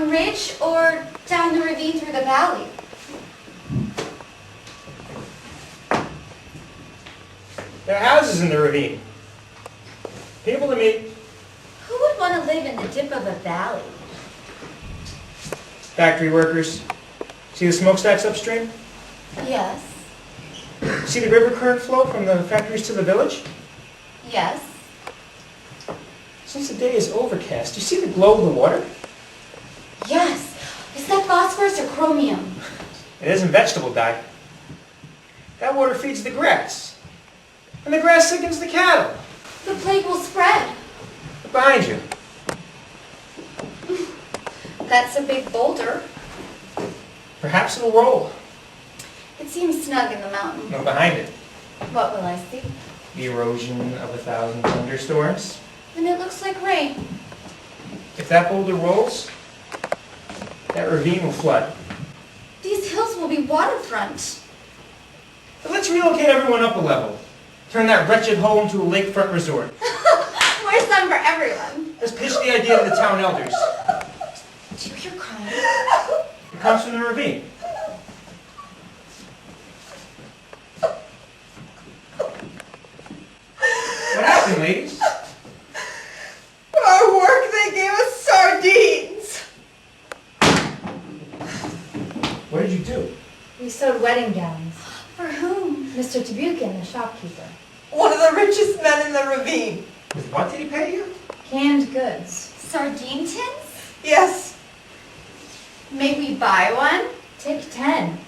the ridge or down the ravine through the valley? There are houses in the ravine. People to meet. Who would want to live in the dip of a valley? Factory workers. See the smokestacks upstream? Yes. See the river current flow from the factories to the village? Yes. Since the day is overcast, do you see the glow of the water? Yes. Is that phosphorus or chromium? It isn't vegetable dye. That water feeds the grass. And the grass sickens the cattle. The plague will spread. Behind you. That's a big boulder. Perhaps it'll roll. It seems snug in the mountain. No, behind it. What will I see? The erosion of 1,000 thunderstorms. And it looks like rain. If that boulder rolls, that ravine will flood. These hills will be waterfront. But let's relocate everyone up a level. Turn that wretched hole into a lakefront resort. More sun for everyone. Let's pitch the idea to the town elders. Do you hear crying? It comes from the ravine. What happened, ladies? Our work, they gave us sardines. What did you do? We sewed wedding gowns. For whom? Mr. Tebukin, the shopkeeper. One of the richest men in the ravine. With what did he pay you? Canned goods. Sardine tins? Yes. May we buy one? Take 10.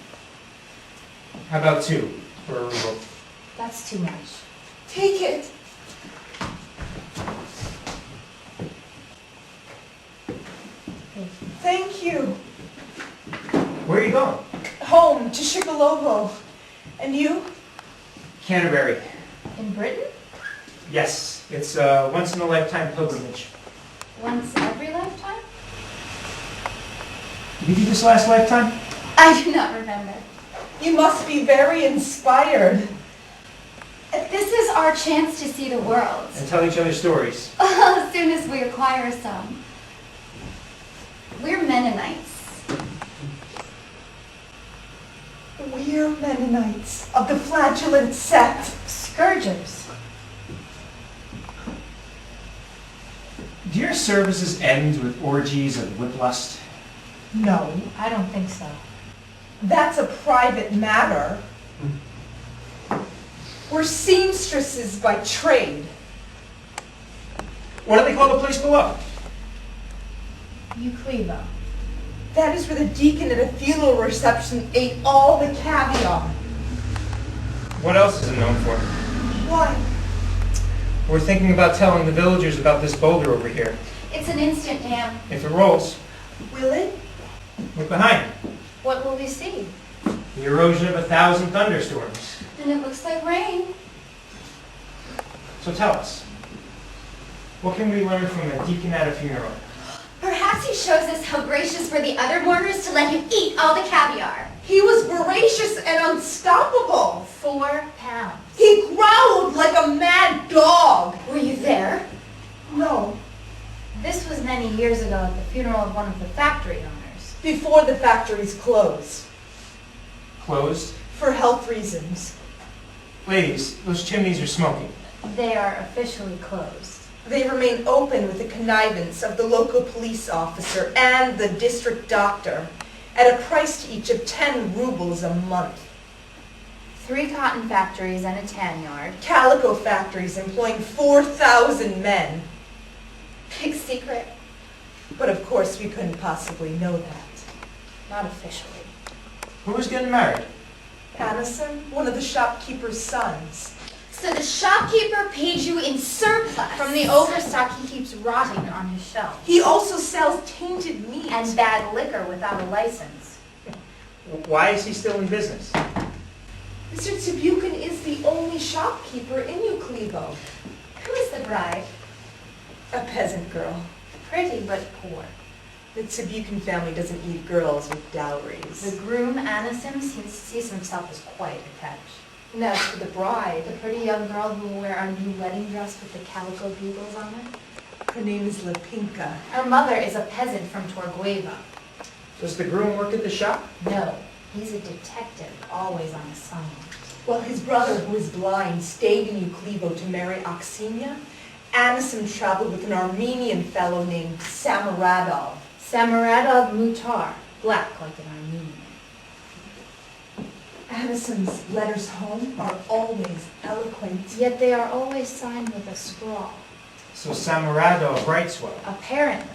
How about 2 for a ruble? That's too much. Take it. Thank you. Where are you going? Home to Chekov. And you? Canterbury. In Britain? Yes, it's a once-in-a-lifetime pilgrimage. Once every lifetime? Did you do this last lifetime? I do not remember. You must be very inspired. This is our chance to see the world. And tell each other stories. As soon as we acquire some. We're Mennonites. We're Mennonites of the flagellant sect. Scourgers. Do your services end with orgies of whiplust? No, I don't think so. that's a private matter. We're seamstresses by trade. What do they call the place below? Euclivo. That is where the deacon at a funeral reception ate all the caviar. What else is it known for? Why? We're thinking about telling the villagers about this boulder over here. It's an instant dam. If it rolls, Will it? look behind it. What will we see? The erosion of 1,000 thunderstorms. And it looks like rain. So tell us, what can we learn from a deacon at a funeral? Perhaps he shows us how gracious were the other mourners to let him eat all the caviar. He was voracious and unstoppable. 4 pounds. He growled like a mad dog. Were you there? No, This was many years ago at the funeral of one of the factory owners. before the factories closed. Closed? For health reasons. Ladies, those chimneys are smoking. They are officially closed. They remain open with the connivance of the local police officer and the district doctor at a price to each of 10 rubles a month. 3 cotton factories and a tan yard. Calico factories employing 4,000 men. Big secret. But of course we couldn't possibly know that. Not officially. Who was getting married? Addison, one of the shopkeeper's sons. So the shopkeeper paid you in surplus. From the overstock he keeps rotting on his shelves. He also sells tainted meat. And bad liquor without a license. Why is he still in business? Mr. Tebukin is the only shopkeeper in Euclivo. Who is the bride? A peasant girl. Pretty but poor. The Tebukin family doesn't eat girls with dowries. The groom, Anisim, sees himself as quite a catch. And as for the bride, The pretty young girl who will wear our new wedding dress with the calico bugles on it. her name is Lepinka. Her mother is a peasant from Torgueva. Does the groom work at the shop? No, he's a detective, always on assignment. While his brother, who is blind, stayed in Uklevo to marry Aksenia, Anisim traveled with an Armenian fellow named Samaradov. Samaradov Mutar, black like an Armenian. Anisim's letters home are always eloquent. Yet they are always signed with a scrawl. So Samaradov writes well. Apparently.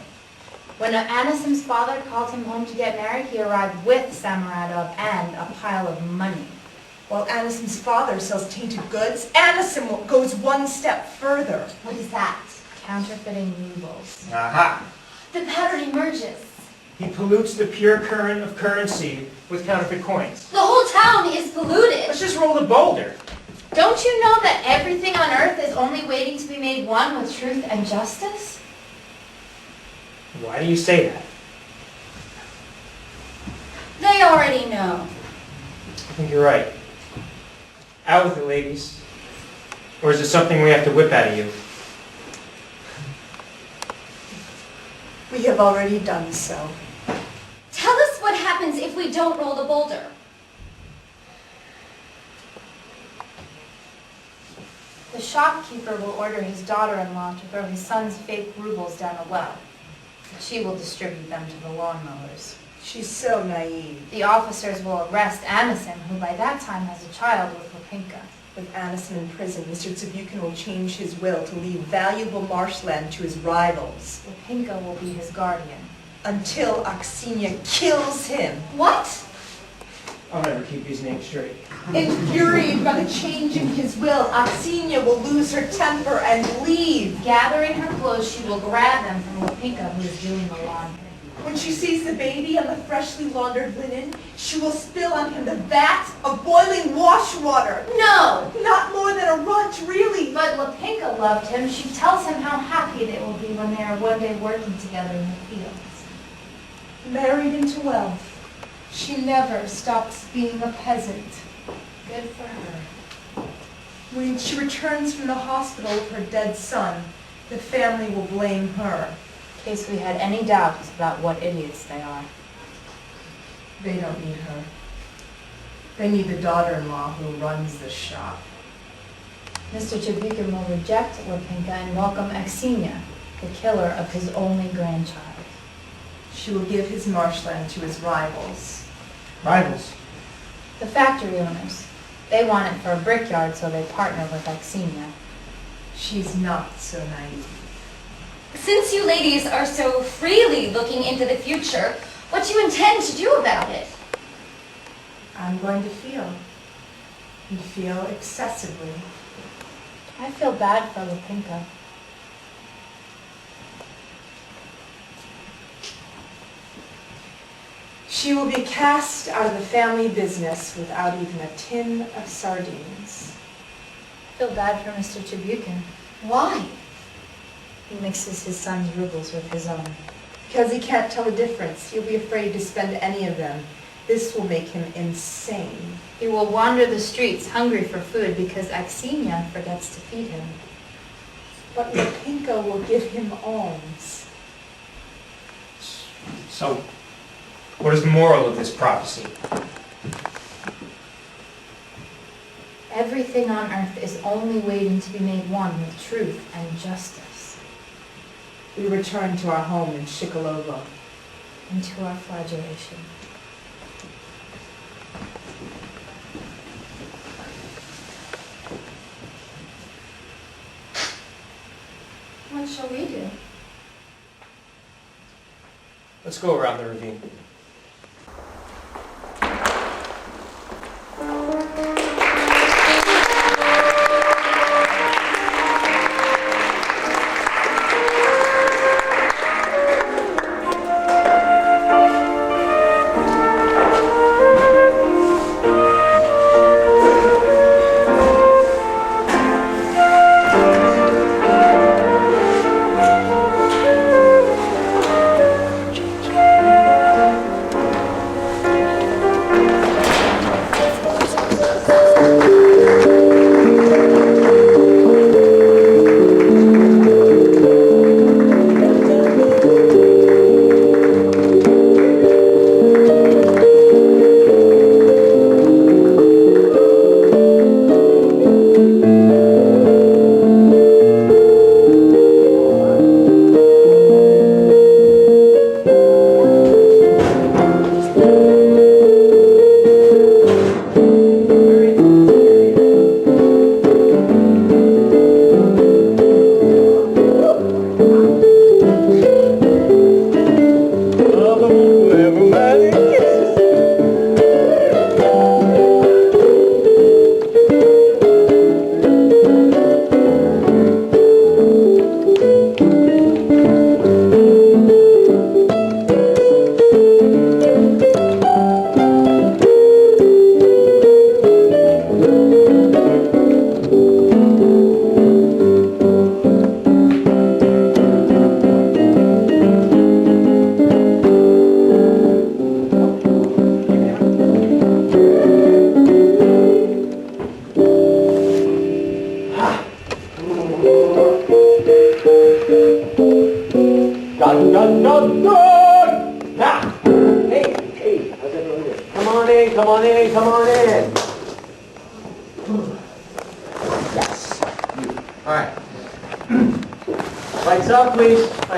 When Anisim's father called him home to get married, he arrived with Samaradov and a pile of money. While Anisim's father sells tainted goods, Anisim goes one step further. What is that? Counterfeiting rubles. Aha! The pattern emerges. He pollutes the pure current of currency with counterfeit coins. The whole town is polluted. Let's just roll the boulder. Don't you know that everything on earth is only waiting to be made one with truth and justice? Why do you say that? They already know. I think you're right. Out with it, ladies. Or is it something we have to whip out of you? We have already done so. Tell us what happens if we don't roll the boulder. The shopkeeper will order his daughter-in-law to throw his son's fake rubles down a well. She will distribute them to the lawnmowers. She's so naive. The officers will arrest Anisim, who by that time has a child with Lopinka. With Anisim in prison, Mr. Tsabukin will change his will to leave valuable marshland to his rivals. Lopinka will be his guardian. Until Aksenia kills him. What? I'll never keep these names straight. Infuriated by the change in his will, Aksenia will lose her temper and leave. Gathering her clothes, she will grab them from Lopinka, who is doing the laundry. When she sees the baby on the freshly laundered linen, she will spill on him the vat of boiling wash water. No! Not more than a runt, really. But Lopinka loved him. She tells him how happy they will be when they are one day working together in the fields. Married into wealth, she never stops being a peasant. Good for her. When she returns from the hospital with her dead son, the family will blame her. In case we had any doubts about what idiots they are. They don't need her. They need the daughter-in-law who runs the shop. Mr. Tsabukin will reject Lopinka and welcome Aksenia, the killer of his only grandchild. She will give his marshland to his rivals. Rivals? The factory owners. They want it for a brickyard, so they partner with Aksenia. She's not so naive. Since you ladies are so freely looking into the future, what do you intend to do about it? I'm going to feel. You feel excessively. I feel bad for Lopinka. She will be cast out of the family business without even a tin of sardines. I feel bad for Mr. Tsabukin. Why? He mixes his son's rubles with his own. Because he can't tell the difference. He'll be afraid to spend any of them. This will make him insane. He will wander the streets hungry for food because Aksenia forgets to feed him. But Lopinka will give him alms. So, what is the moral of this prophecy? Everything on earth is only waiting to be made one with truth and justice. We return to our home in Shikolovo. And to our flagellation. What shall we do? Let's go around the ravine. dun, dun, dun. Now, hey, how's everyone doing? Come on in, come on in, come on in. Yes, you. All right. Lights up, please. Lights up.